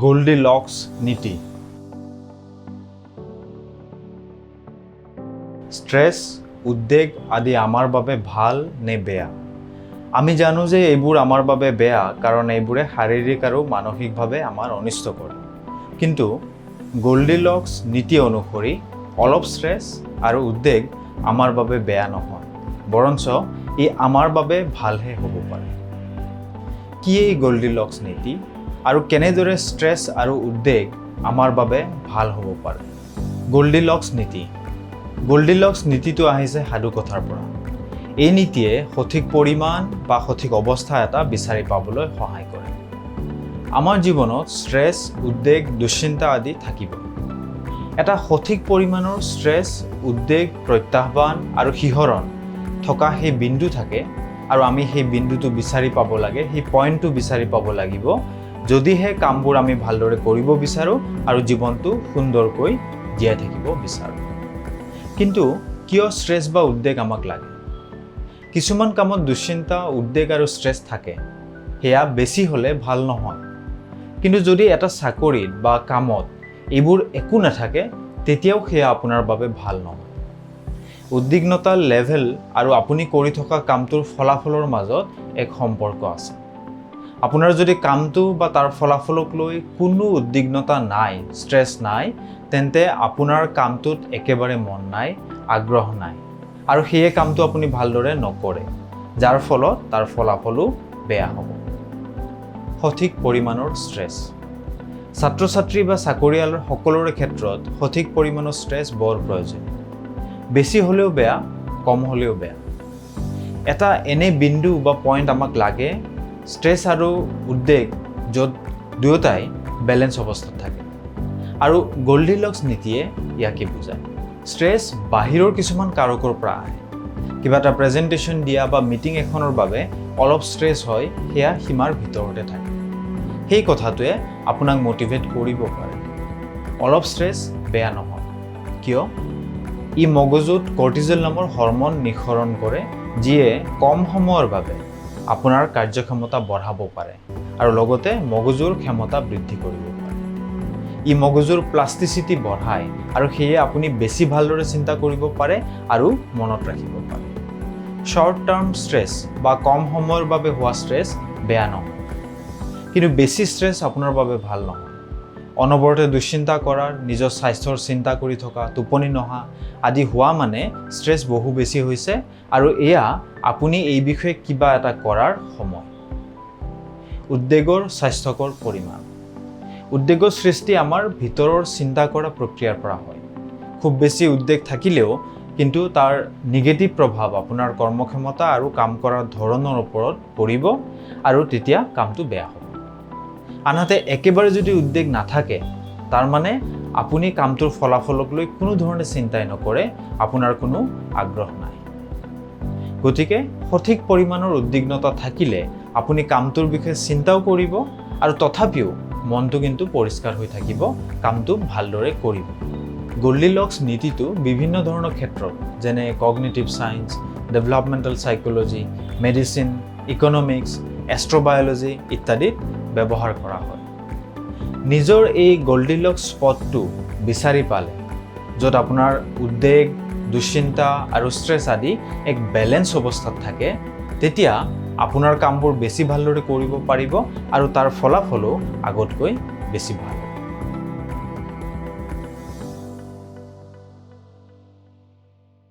Goldilocks নীতি। স্ট্ৰেস, উদ্বেগ আদি আমাৰ বাবে ভাল নে বেয়া? আমি জানো যে এইবোৰ আমাৰ বাবে বেয়া, কাৰণ এইবোৰে শাৰীৰিক আৰু মানসিকভাৱে আমাৰ অনিষ্ট কৰে। কিন্তু গোল্ডিলক্স নীতি অনুসৰি অলপ স্ট্ৰেছ আৰু উদ্বেগ আমাৰ বাবে বেয়া নহয়, বৰঞ্চ ই আমাৰ বাবে ভালহে হ'ব পাৰে। কি এই গোল্ডিলক্স নীতি আৰু কেনেদৰে ষ্ট্ৰেছ আৰু উদ্বেগ আমাৰ বাবে ভাল হ'ব পাৰে? গোল্ডিলক্স নীতি। গোল্ডিলক্স নীতিটো আহিছে সাধুকথাৰ পৰা। এই নীতিয়ে সঠিক পৰিমাণ বা সঠিক অৱস্থা এটা বিচাৰি পাবলৈ সহায় কৰে। আমাৰ জীৱনত ষ্ট্ৰেছ, উদ্বেগ, দুশ্চিন্তা আদি থাকিব। এটা সঠিক পৰিমাণৰ ষ্ট্ৰেছ, উদ্বেগ, প্ৰত্যাহ্বান আৰু শিহৰণ থকা সেই বিন্দু থাকে, আৰু আমি সেই বিন্দুটো বিচাৰি পাব লাগে, সেই পইণ্টটো বিচাৰি পাব লাগিব, যদিহে কামবোৰ আমি ভালদৰে কৰিব বিচাৰোঁ আৰু জীৱনটো সুন্দৰকৈ জীয়াই থাকিব বিচাৰোঁ। কিন্তু কিয় ষ্ট্ৰেছ বা উদ্বেগ আমাক লাগে? কিছুমান কামত দুশ্চিন্তা, উদ্বেগ আৰু ষ্ট্ৰেছ থাকে, সেয়া বেছি হ'লে ভাল নহয়। কিন্তু যদি এটা চাকৰিত বা কামত এইবোৰ একো নাথাকে, তেতিয়াও সেয়া আপোনাৰ বাবে ভাল নহয়। উদ্বিগ্নতাৰ লেভেল আৰু আপুনি কৰি থকা কামটোৰ ফলাফলৰ মাজত এক সম্পৰ্ক আছে। আপোনাৰ যদি কামটো বা তাৰ ফলাফলক লৈ কোনো উদ্বিগ্নতা নাই, ষ্ট্ৰেছ নাই, তেন্তে আপোনাৰ কামটোত একেবাৰে মন নাই, আগ্ৰহ নাই, আৰু সেয়ে কামটো আপুনি ভালদৰে নকৰে, যাৰ ফলত তাৰ ফলাফলো বেয়া হ'ব। সঠিক পৰিমাণৰ ষ্ট্ৰেছ। ছাত্ৰ-ছাত্ৰী বা চাকৰিয়ালৰ সকলোৰে ক্ষেত্ৰত সঠিক পৰিমাণৰ ষ্ট্ৰেছ বৰ প্ৰয়োজনীয়। বেছি হ'লেও বেয়া, কম হ'লেও বেয়া। এটা এনে বিন্দু বা পইণ্ট আমাক লাগে, ষ্ট্ৰেছ আৰু উদ্বেগ, য'ত দুয়োটাই বেলেঞ্চ অৱস্থাত থাকে। আৰু গোল্ডিলক্স নীতিয়ে ইয়াকে বুজায়। ষ্ট্ৰেছ বাহিৰৰ কিছুমান কাৰকৰ পৰা আহে। কিবা এটা প্ৰেজেণ্টেশ্যন দিয়া বা মিটিং এখনৰ বাবে অলপ ষ্ট্ৰেছ হয়, সেয়া সীমাৰ ভিতৰতে থাকে। সেই কথাটোৱে আপোনাক মটিভেট কৰিব পাৰে। অলপ ষ্ট্ৰেছ বেয়া নহয়। কিয়? ই মগজুত কৰ্টিজল নামৰ হৰম'ন নিঃসৰণ কৰে, যিয়ে কম সময়ৰ বাবে আপোনাৰ কাৰ্যক্ষমতা বঢ়াব পাৰে আৰু লগতে মগজুৰ ক্ষমতা বৃদ্ধি কৰিব পাৰে। ই মগজুৰ প্লাষ্টিচিটি বঢ়ায়, আৰু সেয়ে আপুনি বেছি ভালদৰে চিন্তা কৰিব পাৰে আৰু মনত ৰাখিব পাৰে। শ্বৰ্ট টাৰ্ম ষ্ট্ৰেছ বা কম সময়ৰ বাবে হোৱা ষ্ট্ৰেছ বেয়া নহয়, কিন্তু বেছি ষ্ট্ৰেছ আপোনাৰ বাবে ভাল নহয়। অনবৰতে দুশ্চিন্তা কৰাৰ, নিজৰ স্বাস্থ্যৰ চিন্তা কৰি থকা, টোপনি নহা আদি হোৱা মানে ষ্ট্ৰেছ বহু বেছি হৈছে, আৰু এয়া আপুনি এই বিষয়ে কিবা এটা কৰাৰ সময়। উদ্বেগৰ স্বাস্থ্যকৰ পৰিমাণ। উদ্বেগৰ সৃষ্টি আমাৰ ভিতৰৰ চিন্তা কৰা প্ৰক্ৰিয়াৰ পৰা হয়। খুব বেছি উদ্বেগ থাকিলেও কিন্তু তাৰ নিগেটিভ প্ৰভাৱ আপোনাৰ কৰ্মক্ষমতা আৰু কাম কৰাৰ ধৰণৰ ওপৰত পৰিব, আৰু তেতিয়া কামটো বেয়া হ'ব। আনহাতে একেবাৰে যদি উদ্বেগ নাথাকে, তাৰ মানে আপুনি কামটোৰ ফলাফলক লৈ কোনো ধৰণে চিন্তাই নকৰে, আপোনাৰ কোনো আগ্ৰহ নাই। গতিকে সঠিক পৰিমাণৰ উদ্বিগ্নতা থাকিলে আপুনি কামটোৰ বিষয়ে চিন্তাও কৰিব, আৰু তথাপিও মনটো কিন্তু পৰিষ্কাৰ হৈ থাকিব, কামটো ভালদৰে কৰিব। গোল্ডিলক্স নীতিটো বিভিন্ন ধৰণৰ ক্ষেত্ৰত, যেনে cognitive science, developmental psychology, medicine, economics, astrobiology ইত্যাদিত ব্যৱহাৰ কৰা হয়। নিজৰ এই গোল্ডিলক্স স্পটটো বিচাৰি পালে, য'ত আপোনাৰ উদ্বেগ, দুশ্চিন্তা আৰু ষ্ট্ৰেছ আদি এক বেলেঞ্চ অৱস্থাত থাকে, তেতিয়া আপোনাৰ কামবোৰ বেছি ভালদৰে কৰিব পাৰিব, আৰু তাৰ ফলাফলো আগতকৈ বেছি ভাল হ'ব।